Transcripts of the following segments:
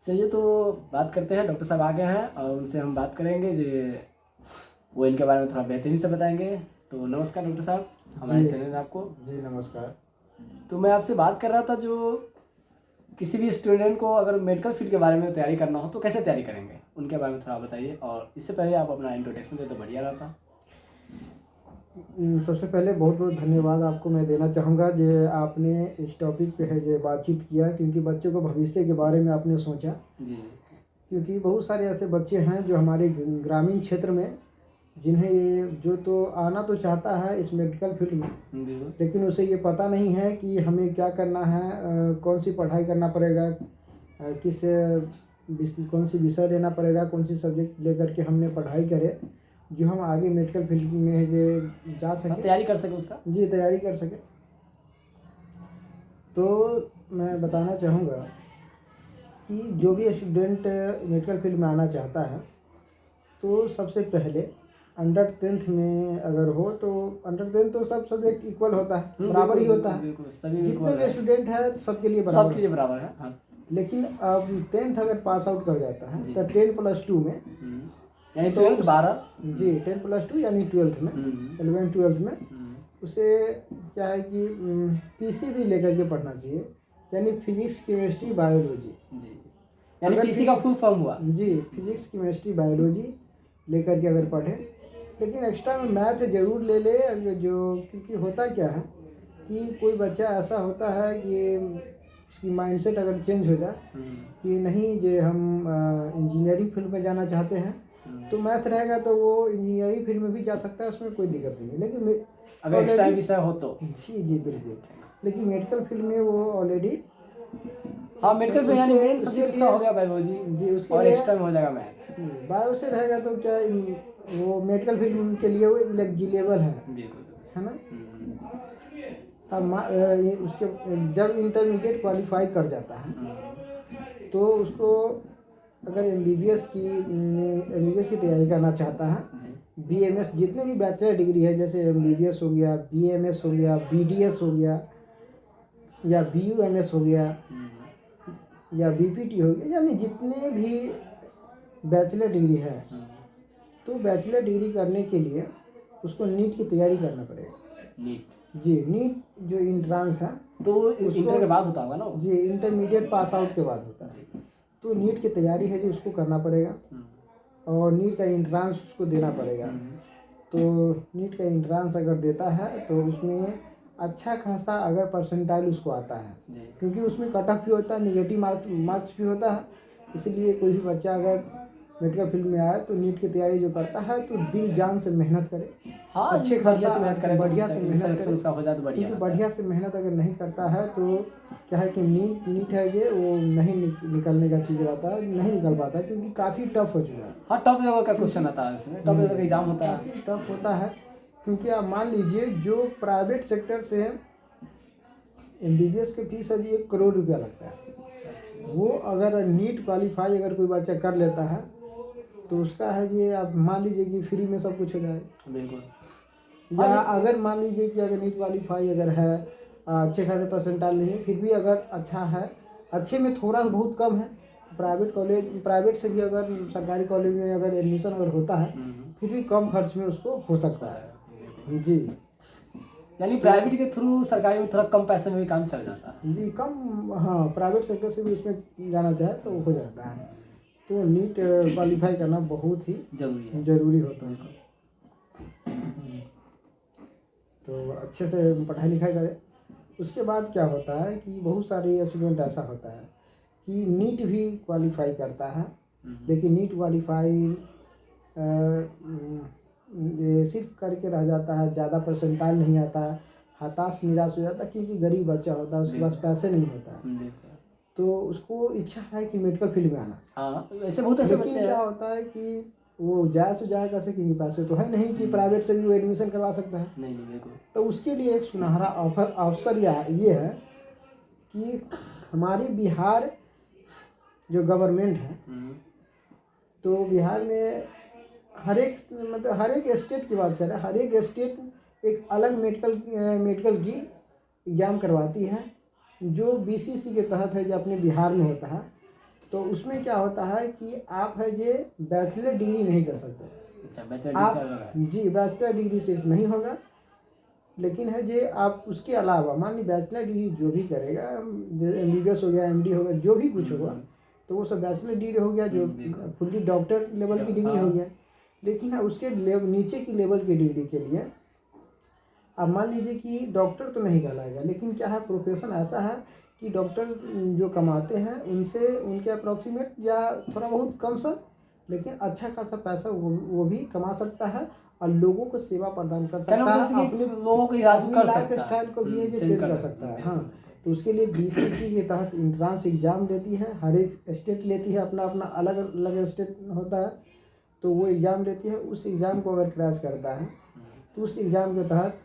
चलिए तो बात करते हैं। डॉक्टर साहब आ गए हैं और उनसे हम बात करेंगे जो वो इनके बारे में थोड़ा बेहतरीन से बताएंगे। तो नमस्कार डॉक्टर साहब, हमारे चैनल में आपको। जी नमस्कार। तो मैं आपसे बात कर रहा था, जो किसी भी स्टूडेंट को अगर मेडिकल फील्ड के बारे में तैयारी करना हो तो कैसे तैयारी करेंगे, उनके बारे में थोड़ा बताइए। और इससे पहले आप अपना इंट्रोडक्शन दे तो बढ़िया रहता। सबसे पहले बहुत बहुत धन्यवाद आपको मैं देना चाहूँगा जो आपने इस टॉपिक पे है जो बातचीत किया, क्योंकि बच्चों को भविष्य के बारे में आपने सोचा। जी क्योंकि बहुत सारे ऐसे बच्चे हैं जो हमारे ग्रामीण क्षेत्र में, जिन्हें ये जो तो आना तो चाहता है इस मेडिकल फील्ड में, जी लेकिन उसे ये पता नहीं है कि हमें क्या करना है, कौन सी पढ़ाई करना पड़ेगा, कौन सी विषय लेना पड़ेगा, कौन सी सब्जेक्ट लेकर के हमने पढ़ाई करे जो हम आगे मेडिकल फील्ड में जो जा सके, तैयारी कर सके उसका। जी तैयारी कर सके। तो मैं बताना चाहूँगा कि जो भी स्टूडेंट मेडिकल फील्ड में आना चाहता है तो सबसे पहले अंडर 10th में अगर हो तो अंडर 10th तो सब सब्जेक्ट इक्वल होता है, बराबर ही होता है। जितने भी स्टूडेंट है सबके लिए बराबर है। हाँ। लेकिन अब 10th अगर पास आउट कर जाता है तो 10+2 में यानी तो 12th 12 जी 10+2 यानी 12th में 11 12th में उसे क्या है कि पीसी भी लेकर के पढ़ना चाहिए, यानी फिजिक्स केमिस्ट्री बायोलॉजी। जी, यानी पीसी का फुल फॉर्म हुआ। जी फिजिक्स केमिस्ट्री बायोलॉजी लेकर के अगर पढ़े, लेकिन एक्स्ट्रा में मैथ ज़रूर ले ले। जो क्योंकि होता क्या है कि कोई बच्चा ऐसा होता है कि उसकी माइंडसेट अगर चेंज हो जाए कि नहीं जे हम इंजीनियरिंग फील्ड में जाना चाहते हैं तो मैथ रहेगा तो वो इंजीनियरिंग फील्ड में भी जा सकता है, उसमें कोई दिक्कत नहीं है। लेकिन अगर एक्स्ट्रा विषय हो तो जी बिल्कुल, लेकिन मेडिकल फील्ड में वो ऑलरेडी, हाँ मेडिकल फील्ड यानी मेन सब्जेक्ट इसका हो गया बायोलॉजी जी, उसके और लिए एक्स्ट्रा में हो जाएगा मैथ। बायो से रहेगा तो क्या वो मेडिकल फील्ड के लिए वो इलेजिबल है ना। अब उसके जब इंटरमीडिएट क्वालिफाई कर जाता है तो उसको अगर एमबीबीएस की तैयारी करना चाहता है, बीएमएस जितने भी बैचलर डिग्री है, जैसे एमबीबीएस हो गया, बीएमएस हो गया, बीडीएस हो गया, या बीयूएमएस हो गया, या बीपीटी हो गया, यानी जितने भी बैचलर डिग्री है, तो बैचलर डिग्री करने के लिए उसको नीट की तैयारी करना पड़ेगा। नीट जो इंट्रांस है तो इंटर के बाद होता होगा ना जी, इंटरमीडिएट पास आउट के बाद होता है। तो नीट की तैयारी है जो उसको करना पड़ेगा और नीट का इंट्रांस उसको देना पड़ेगा। तो नीट का इंट्रांस अगर देता है तो उसमें अच्छा खासा अगर परसेंटाइल उसको आता है, क्योंकि उसमें कट ऑफ भी होता है, निगेटिव मार्क्स भी होता है। इसलिए कोई भी बच्चा अगर मेडिकल फील्ड में आए तो नीट की तैयारी जो करता है तो दिल जान से मेहनत करे, हाँ, अच्छे खासा से मेहनत करे, बढ़िया से मेहनत करे। उसका हो जाए तो बढ़िया। क्योंकि बढ़िया से मेहनत अगर नहीं करता है तो क्या है कि नीट है ये वो नहीं निकलने का चीज़ रहता है, नहीं निकल पाता है, क्योंकि काफ़ी टफ हो चुका है। हाँ टफ लेवल का क्वेश्चन आता है उसमें, टफ लेवल का एग्जाम होता है, काफ़ी टफ होता है। क्योंकि आप मान लीजिए जो प्राइवेट सेक्टर से एमबीबीएस की फीस है जी 1 करोड़ रुपया लगता है। वो अगर नीट क्वालिफाई अगर कोई बच्चा कर लेता है तो उसका है जी, आप मान लीजिए कि फ्री में सब कुछ हो जाएगा। बिल्कुल। या अगर मान लीजिए कि अगर नीट क्वालिफाई अगर है, अच्छे खासे परसेंटाइल नहीं है, फिर भी अगर अच्छा है, अच्छे में थोड़ा बहुत कम है, प्राइवेट से भी अगर सरकारी कॉलेज में अगर एडमिशन अगर होता है फिर भी कम खर्च में उसको हो सकता है जी। यानी प्राइवेट के थ्रू सरकारी में थोड़ा कम पैसे में भी काम चल जाता है जी, कम। हाँ प्राइवेट सेक्टर से भी उसमें जाना चाहे तो हो जाता है। तो नीट क्वालिफाई करना बहुत ही जरूरी होता है। तो अच्छे से पढ़ाई लिखाई करें। उसके बाद क्या होता है कि बहुत सारे स्टूडेंट ऐसा होता है कि नीट भी क्वालिफाई करता है, लेकिन नीट क्वालिफाई सिर्फ करके रह जाता है, ज़्यादा परसेंटाइल नहीं आता है, हताश निराश हो जाता है, क्योंकि गरीब बच्चा होता है, उसके पास पैसे नहीं होता है। तो उसको इच्छा है कि मेडिकल फील्ड में आना। हाँ ऐसे बहुत ऐसे बच्चे हैं। क्या होता है कि वो जाए से जाए कैसे, क्योंकि पैसे तो है नहीं कि प्राइवेट से भी वो एडमिशन करवा सकता है। नहीं बिल्कुल। तो उसके लिए एक सुनहरा अवसर ये है कि हमारी बिहार जो गवर्नमेंट है, तो बिहार में हर एक स्टेट की बात करें, हर एक स्टेट एक अलग मेडिकल की एग्ज़ाम करवाती है, जो बीसीसी के तहत है, जो अपने बिहार में होता है। तो उसमें क्या होता है कि आप है ये बैचलर डिग्री नहीं कर सकते। अच्छा, बैचलर आप डिग्री होगा। जी बैचलर डिग्री सिर्फ नहीं होगा, लेकिन है ये आप उसके अलावा मान ली बैचलर डिग्री जो भी करेगा, जैसे MBBS हो गया, MD हो गया, जो भी कुछ होगा, तो वो सब बैचलर डिग्री हो गया, जो फुल्ली डॉक्टर लेवल की डिग्री हो गया। लेकिन उसके नीचे की लेवल की डिग्री के लिए अब मान लीजिए कि डॉक्टर तो नहीं कहलाएगा, लेकिन क्या है प्रोफेशन ऐसा है कि डॉक्टर जो कमाते हैं उनसे उनके अप्रॉक्सीमेट या थोड़ा बहुत कम सर, लेकिन अच्छा खासा पैसा वो भी कमा सकता है और लोगों को सेवा प्रदान कर सकता है, अपने लोगों को इलाज कर लाइफ सकता है, स्टाइल को भी ये चेंज कर सकता है। हाँ, तो उसके लिए BCC के तहत इंट्रांस एग्ज़ाम लेती है, हर एक स्टेट लेती है, अपना अपना अलग अलग स्टेट होता है, तो वो एग्ज़ाम लेती है। उस एग्ज़ाम को अगर क्रैश करता है तो उस एग्ज़ाम के तहत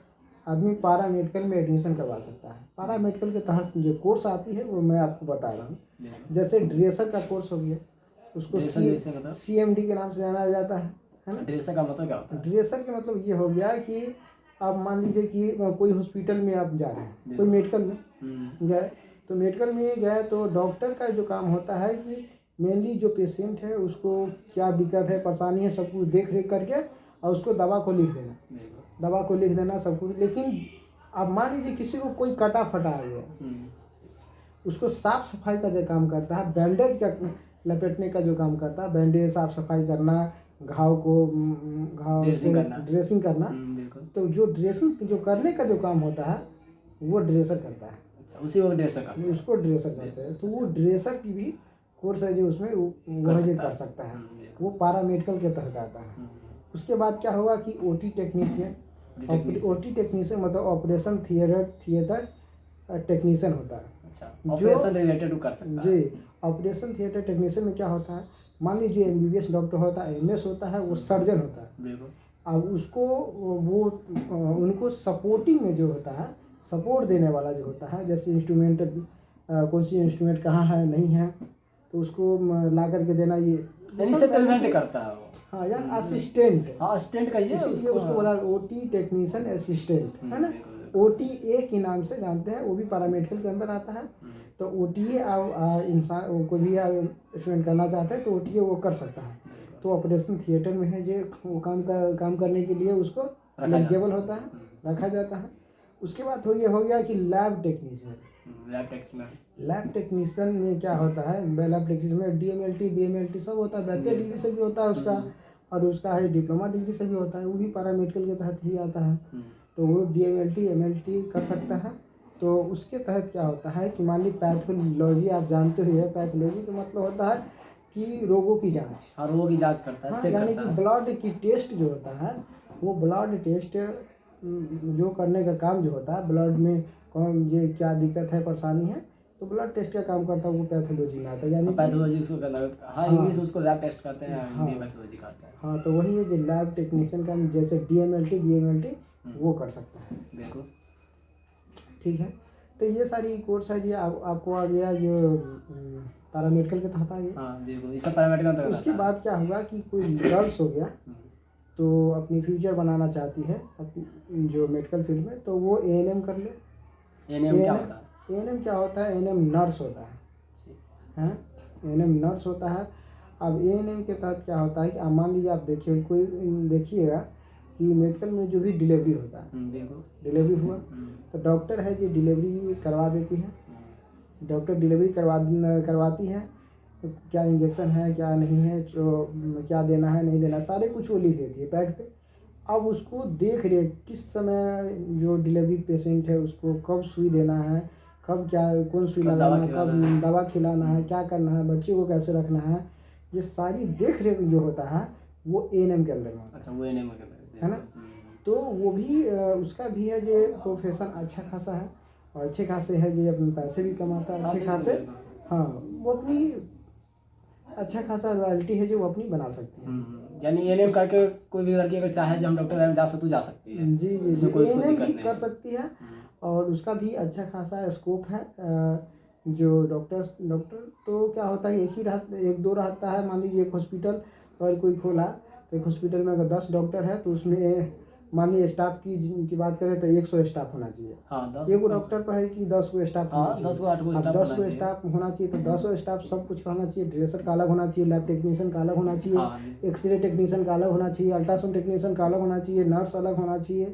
आदमी पारा मेडिकल में एडमिशन करवा सकता है। पारा मेडिकल के तहत जो कोर्स आती है वो मैं आपको बता रहा हूँ। जैसे ड्रेसर का कोर्स हो गया, उसको CMD के नाम से जाना जाता है ना। ड्रेसर का मतलब क्या होता है? ड्रेसर के मतलब ये हो गया कि आप मान लीजिए कि कोई हॉस्पिटल में आप जा रहे हैं, कोई मेडिकल में गए, तो मेडिकल में गए तो डॉक्टर का जो काम होता है कि मेनली जो पेशेंट है उसको क्या दिक्कत है, परेशानी है, सब कुछ देख रेख करके और उसको दवा को लिख देना सब कुछ। लेकिन अब मान लीजिए किसी को कोई कटा फटा आ गया, उसको साफ सफाई का जो काम करता है, बैंडेज का लपेटने का जो काम करता है, बैंडेज साफ सफाई करना, घाव से ड्रेसिंग करना, तो जो ड्रेसिंग जो करने का जो काम होता है वो ड्रेसर करता है। अच्छा, उसी को ड्रेसर करते हैं, उसको ड्रेसर करते हैं। तो वो ड्रेसर की भी कोर्स है जो उसमें वो कर सकता है, वो पारा मेडिकल के तहत आता है। उसके बाद क्या होगा कि OT टेक्नीशियन मतलब ऑपरेशन थिएटर टेक्नीशियन होता है। अच्छा, ऑपरेशन रिलेटेड कर सकता है जी। ऑपरेशन थिएटर टेक्नीशियन में क्या होता है, मान लीजिए MBBS डॉक्टर होता है, MS होता है, वो सर्जन होता है। अब उसको वो उनको सपोर्टिंग में जो होता है, सपोर्ट देने वाला जो होता है, जैसे इंस्ट्रूमेंट कौन सी इंस्ट्रूमेंट कहाँ है नहीं है, तो उसको ला करके देना, ये सेटलमेंट करता है वो। हाँ यार, असिस्टेंट, हाँ असिस्टेंट का ये उसको बोला OT टेक्नीशियन असिस्टेंट है ना। OTA के नाम से जानते हैं, वो भी पैरामेडिकल के अंदर आता है। तो OTA इंसान को भी स्टूडेंट करना चाहते हैं तो OTA वो कर सकता है। तो ऑपरेशन थिएटर में है जो वो काम करने के लिए उसको एलिजिबल होता है, रखा जाता है। उसके बाद हो गया कि लैब टेक्नीशियन में क्या होता है, लैब टेक्नीशियन में DMLT BMLT सब होता है, बैचलर डिग्री से भी होता है उसका, और उसका है डिप्लोमा डिग्री से भी होता है, वो भी पैरामेडिकल के तहत ही आता है। तो वो DMLT MLT कर सकता है। तो उसके तहत क्या होता है कि मान ली पैथोलॉजी आप जानते हो, पैथोलॉजी का मतलब होता है कि रोगों की जाँच, रोगों की जाँच करता है। हाँ, यानी कि ब्लड की टेस्ट जो होता है, वो ब्लड टेस्ट जो करने का काम जो होता है, ब्लड में कौन ये क्या दिक्कत है, परेशानी है, तो ब्लड टेस्ट का काम करता है, वो पैथोलॉजी में आता है। यानी पैथोलॉजी उसको करना, हाँ इंग्लिश उसको लैब टेस्ट करते हैं, हिंदी पैथोलॉजी करते हैं। हाँ, तो वही है जो लैब टेक्नीशियन का, जैसे DMLT BMLT वो कर सकता है। बिल्कुल ठीक है। तो ये सारी कोर्स है जी, आपको आ गया जो पैरामेडिकल के तहत आ गया। हाँ बिल्कुल, ये सब पैरामेडिकल। उसके बाद क्या हुआ कि कोई गर्ल्स हो गया तो अपनी फ्यूचर बनाना चाहती है अपनी जो मेडिकल फील्ड में, तो वो ANM कर ले। ANM क्या होता है? ANM क्या होता है, ANM नर्स होता है। ANM नर्स होता है। अब ANM के तहत क्या होता है कि मान लीजिए आप देखिएगा कि मेडिकल में जो भी डिलीवरी होता है, डिलीवरी हुआ तो डॉक्टर है जो डिलीवरी करवा देती है, डॉक्टर डिलीवरी करवाती है, तो क्या इंजेक्शन है क्या नहीं है, जो क्या देना है नहीं देना, सारे कुछ वो लिख देती है पैड पे। अब उसको देख रेख किस समय जो डिलीवरी पेशेंट है उसको कब सुई देना है, कब क्या कौन सुई लगाना है, कब दवा खिलाना है, क्या करना है, बच्चे को कैसे रखना है, ये सारी देख रेख जो होता है वो ANM के अंदर में होता है। अच्छा, वो ANM के अंदर है ना। तो वो भी उसका भी है जो प्रोफेशन अच्छा खासा है, और अच्छे खासे है जो अपने पैसे भी कमाता है अच्छे खासे। हाँ, वो अपनी अच्छा खासा रॉयल्टी है जो वो अपनी बना सकती है। यानी ANM करके कोई भी लड़की अगर चाहे जो हम डॉक्टर लाइन जा सकती है। जी ANM भी कर सकती है, और उसका भी अच्छा खासा स्कोप है। जो डॉक्टर तो क्या होता है, एक दो रहता है। मान लीजिए एक हॉस्पिटल अगर कोई खोला, तो एक हॉस्पिटल में अगर 10 डॉक्टर है तो उसमें मान लीजिए स्टाफ की बात करें तो 100 स्टाफ होना चाहिए। हाँ 10 एक डॉक्टर पर है कि 10 को स्टाफ होना हाँ चाहिए। 10 को 8 को अब स्टाफ 10 होना को चाहिए। स्टाफ होना चाहिए तो 10 स्टाफ सब कुछ का होना चाहिए। ड्रेसर का अलग होना चाहिए, लैब टेक्नीशियन का अलग होना चाहिए, हाँ एक्सरे टेक्नीशियन का अलग होना चाहिए, अल्ट्रासाउंड टेक्नीशियन का अलग होना चाहिए, नर्स अलग होना चाहिए,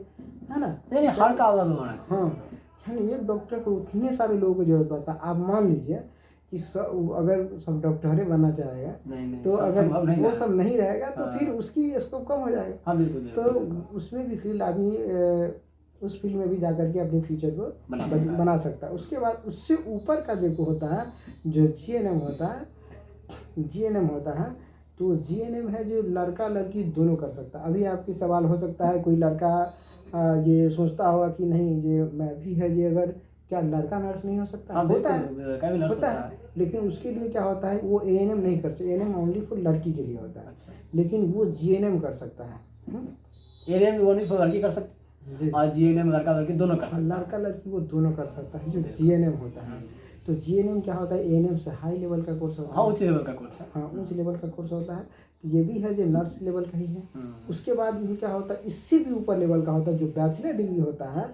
है ना। नहीं हर का अलग होना चाहिए। हाँ यानी एक डॉक्टर को उतने सारे लोगों की जरूरत पड़ता है। आप मान लीजिए कि अगर सब डॉक्टर बनना चाहेगा नहीं तो अगर वो सब नहीं रहेगा तो हाँ। फिर उसकी स्कोप कम हो जाएगा। हाँ बिल्कुल तो उसमें भी फील्ड आदमी उस फील्ड में भी जा करके अपने फ्यूचर को बना सकता है। उसके बाद उससे ऊपर का जो होता है, जो जीएनएम होता है, जीएनएम होता है तो जीएनएम है जो लड़का लड़की दोनों कर सकता है। अभी आपकी सवाल हो सकता है कोई लड़का ये सोचता होगा कि नहीं ये मैं भी है, ये अगर क्या लड़का नर्स नहीं हो सकता? हाँ, होता होता है लेकिन उसके लिए क्या होता है वो एएनएम नहीं कर सकता। एएनएम ओनली फॉर लड़की के लिए होता है। अच्छा। लेकिन वो जीएनएम कर सकता है। एएनएम ओनली फॉर लड़की कर सकता है और जीएनएम लड़का लड़की दोनों कर सकता है। लड़का लड़की वो दोनों कर सकता है जो जीएनएम होता है। तो जीएनएम क्या होता है, एएनएम से हाई लेवल का कोर्स होता है। हाँ उच्च लेवल का कोर्स है। हाँ उच्च लेवल का कोर्स होता है। ये भी है जो नर्स लेवल का ही है। उसके बाद भी क्या होता है, इससे भी ऊपर लेवल का होता है जो बैचलर डिग्री होता है,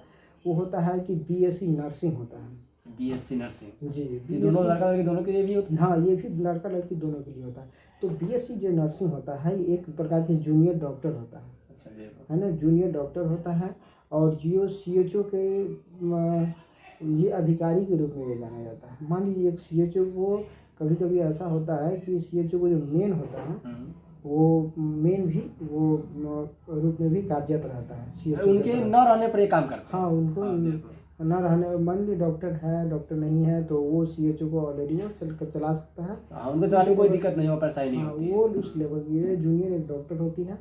वो होता है कि बीएससी नर्सिंग होता है। बीएससी नर्सिंग जी, ये दोनों लड़का लड़की दोनों के लिए भी होता है। हाँ ये भी लड़का लड़की दोनों के लिए होता है। तो बीएससी जो नर्सिंग होता है एक प्रकार की जूनियर डॉक्टर होता है। अच्छा है ना, जूनियर डॉक्टर होता है। और जियो सीएचओ के ये अधिकारी के रूप में ये जाना जाता है। मान लीजिए एक सीएचओ को कभी कभी ऐसा होता है कि सीएचओ को जो मेन होता है वो मेन भी वो रूप में भी कार्यरत रहता है। सीएचओ उनके न रहने पर ये काम करता है। हाँ उनको न रहने, मान लीजिए डॉक्टर है डॉक्टर नहीं है तो वो सीएचओ को ऑलरेडी वो चला सकता है। हाँ उनको चलाने कोई दिक्कत नहीं हो, परेशानी नहीं होती। वो उस लेवल की जूनियर एक डॉक्टर होती है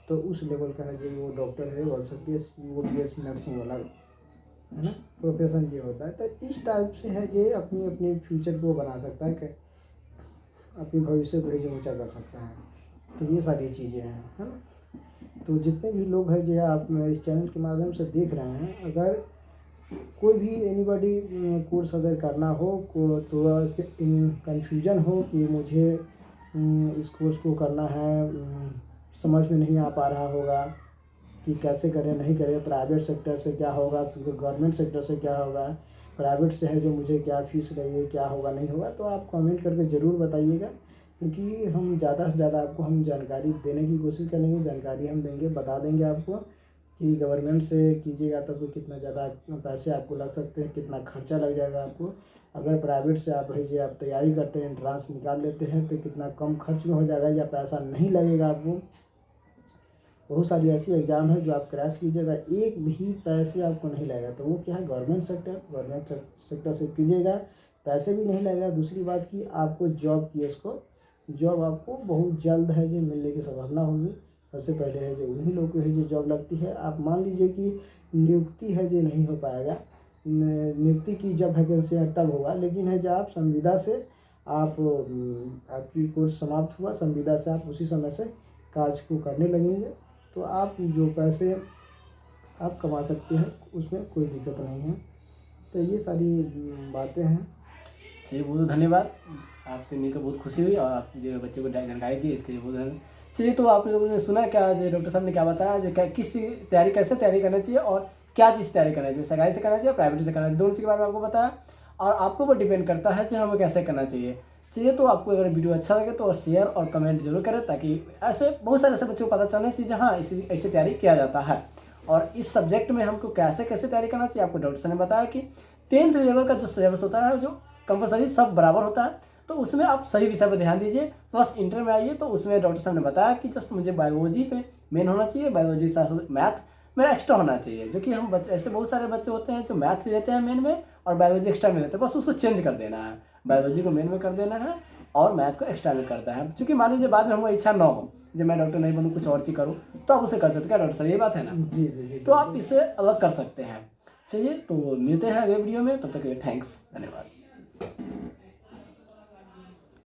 तो उस लेवल का है जो वो डॉक्टर है बोल सकती है। वो बीएससी नर्सिंग वाला है ना प्रोफेशन ये होता है। तो इस टाइप से है ये अपनी अपनी फ्यूचर को बना सकता है, अपनी भविष्य को जो ऊँचा कर सकता है। तो ये सारी चीज़ें हैं, है ना। तो जितने भी लोग हैं जो आप इस चैनल के माध्यम से देख रहे हैं, अगर कोई भी एनीबॉडी कोर्स अगर करना हो तो कन्फ्यूजन हो कि मुझे इस कोर्स को करना है, समझ में नहीं आ पा रहा होगा कि कैसे करें नहीं करें, प्राइवेट सेक्टर से क्या होगा, गवर्नमेंट सेक्टर से क्या होगा, प्राइवेट से है जो मुझे क्या फीस लगेगी, क्या होगा नहीं होगा, तो आप कमेंट करके ज़रूर बताइएगा। क्योंकि हम ज़्यादा से ज़्यादा आपको हम जानकारी देने की कोशिश करेंगे। जानकारी हम देंगे, बता देंगे आपको कि गवर्नमेंट से कीजिएगा तो कितना ज़्यादा पैसे आपको लग सकते हैं, कितना खर्चा लग जाएगा आपको। अगर प्राइवेट से आप भेजिए, आप तैयारी करते हैं, एंट्रांस निकाल लेते हैं तो कितना कम खर्च में हो जाएगा या पैसा नहीं लगेगा आपको। बहुत सारी ऐसी एग्ज़ाम है जो आप क्रैश कीजिएगा, एक भी पैसे आपको नहीं लगेगा। तो वो क्या है, गवर्नमेंट सेक्टर से कीजिएगा, पैसे भी नहीं लगेगा। दूसरी बात कि आपको जॉब की जॉब आपको बहुत जल्द है जो मिलने की संभावना होगी। सबसे पहले है जो उन्हीं लोगों को है जो जॉब लगती है। आप मान लीजिए कि नियुक्ति है जो नहीं हो पाएगा, नियुक्ति की जब वैकेंसी है तब होगा। लेकिन है जो आप संविदा से आपकी कोर्स समाप्त हुआ, संविदा से आप उसी समय से कार्य को करने लगेंगे तो आप जो पैसे आप कमा सकते हैं उसमें कोई दिक्कत नहीं है। तो ये सारी बातें हैं। चलिए बहुत धन्यवाद, आपसे मिलकर बहुत खुशी हुई और आप जो बच्चे को जानकारी दी इसके लिए बहुत धन्यवाद। चलिए तो आप लोगों ने सुना क्या जो डॉक्टर साहब ने क्या बताया, जो कैसे तैयारी करना चाहिए और क्या चीज़ तैयारी करना चाहिए, सरकारी से करना चाहिए प्राइवेट से करना चाहिए, दोनों चीज़ के बारे में आपको बताया। और आपके ऊपर डिपेंड करता है कि हमें कैसे करना चाहिए। तो आपको अगर वीडियो अच्छा लगे तो शेयर और कमेंट जरूर करें ताकि ऐसे बहुत सारे ऐसे बच्चों को पता चलने चाहिए हाँ ऐसे तैयारी किया जाता है। और इस सब्जेक्ट में हमको कैसे तैयारी करना चाहिए, आपको डॉक्टर साहब ने बताया कि 10th लेवल का जो सिलेबस होता है जो कंपलसरी सब बराबर होता है, तो उसमें आप सही विषय पर ध्यान दीजिए। फर्स्ट इंटर में आइए तो उसमें डॉक्टर साहब ने बताया कि जस्ट मुझे बायोलॉजी पे मेन होना चाहिए, बायोलॉजी के साथ मैथ मेरा एक्स्ट्रा होना चाहिए। जो कि हम बच्चे ऐसे बहुत सारे बच्चे होते हैं जो मैथ लेते हैं मेन में और बायोलॉजी एक्स्ट्रा में लेते हैं, बस उसको चेंज कर देना है, बायोलॉजी को मेन में कर देना है और मैथ को एक्स्ट्रा में करता है। क्योंकि मान लीजिए बाद में हमको इच्छा ना हो जब मैं डॉक्टर नहीं बनूँ कुछ और चीज़ करूँ तो आप उसे कर सकते हैं। क्या डॉक्टर साहब ये बात है ना? जी। तो आप इसे अलग कर सकते हैं। चलिए तो मिलते हैं अगले वीडियो में, तब तक के लिए थैंक्स, धन्यवाद।